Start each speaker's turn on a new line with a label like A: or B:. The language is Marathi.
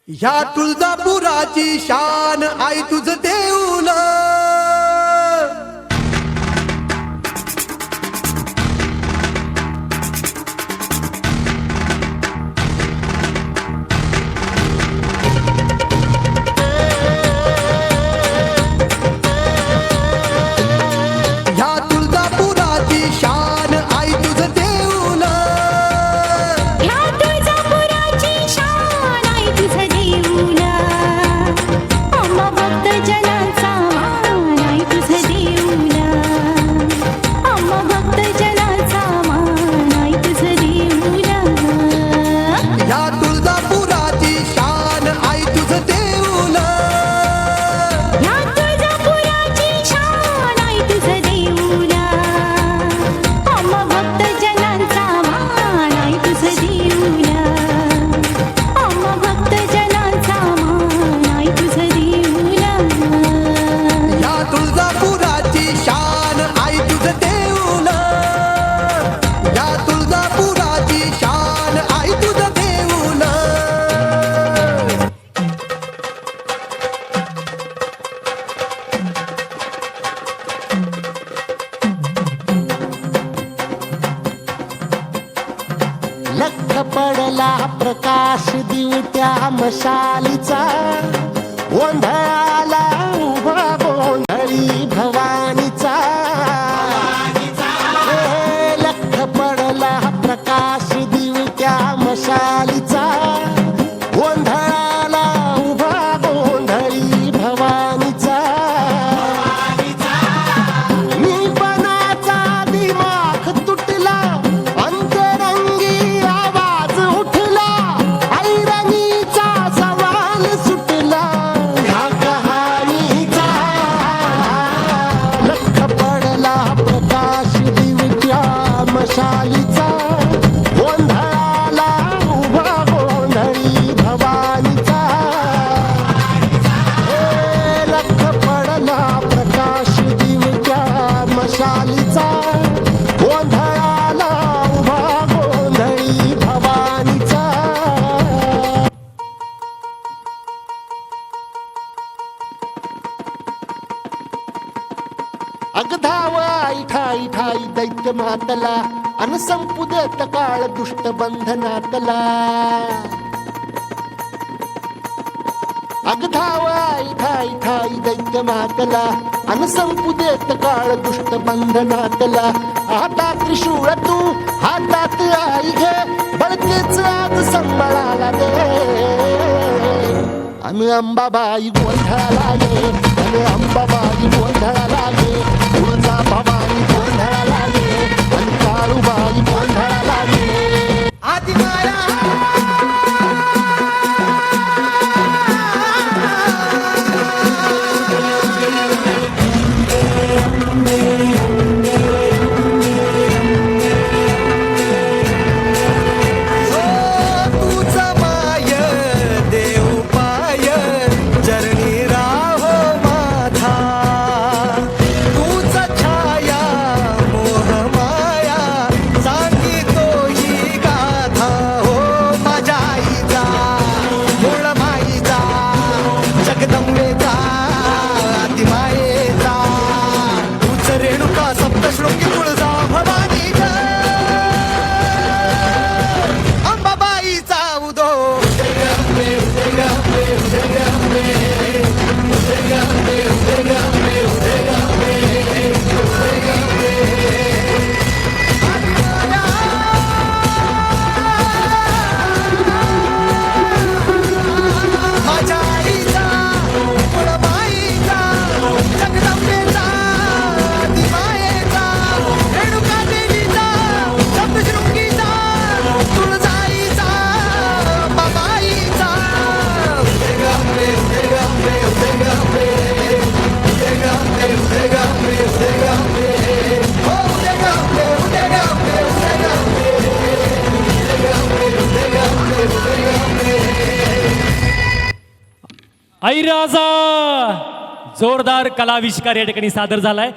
A: या तुळजापुराची शान आई तुझ देऊल या तुळजापुराची शान आई तुझ देऊल
B: ह्या तुळजापुराची शान आई तुझ देऊल आम्हा भक्त जनांचा मान आई तुझ देऊल आम्हा भक्त जनांचा मान आई तुझ देऊल
A: या तुळजापुराची शान आई तुझ देऊल
B: ह्या तुळजापुराची शान आई तुझ देऊल आम्हा भक्त जनांचा मान आई तुझ देऊल आम्हा भक्त जनांचा मान आई तुझ देऊल
A: या तुळजापुराची शान आई तुझ देऊल या तुळजापुराची शान आई तुझ देऊल
C: लख पडला प्रकाश दिवट्या मशालीचा गोंधळाला उभा गोंधळी भवानीचा हे लख पडला प्रकाश दिवट्या मशालीचा गोंधळाला उभा गोंधळी भवानीचा निपणाचा दिमाग तुटला अंतरंगी आवाज उठला ऐरणीचा सवाल सुटला ह्या कहाणीचा लख पडला प्रकाश दिवट्या मशालीचा गोंधळाला उभा गोंधळी भवानीचा हे लख पडला प्रकाश दिवट्या मशालीचा गोंधळाला उभा गोंधळी भवानीचा अगधाव आई ठाई ठाई दैत्य मातला अन संपू देत काळ दुष्ट बंधनातला अगधाव आई ठाई ठाई दैत्य मातला अन संपू देत काळ दुष्ट बंधनातला आता त्रिशूळ तू हातात आई घे बळकेच आज संबळाला दे आम्ही अंबाबाई गोंधळाला ये आम्ही अंबाबाई गोंधळाला ये तुळजा भवानी गोंधळाला ये आणि काळूबाई गोंधळाला ये
A: आदिमाया तूच माय देव पाय चरणी राहो माझा तूच छाया मोह माया सांगितो ही गाथा हो माझ्या आईचा मूळ माईचा जगदंबेचा आदिमायेचा तूच रेणुका सप्तशृंगी तुळजा भवानीचा अंबाबाईचा उदो माझ्या आईचा कुळमाईचा जगदंबेचा दिमायेचा रेणुका देवीचा सप्तशृंगीचा तुळजाईचा बाबाईचा
D: आई राजा जोरदार कलाविष्कार या ठिकाणी सादर झालाय.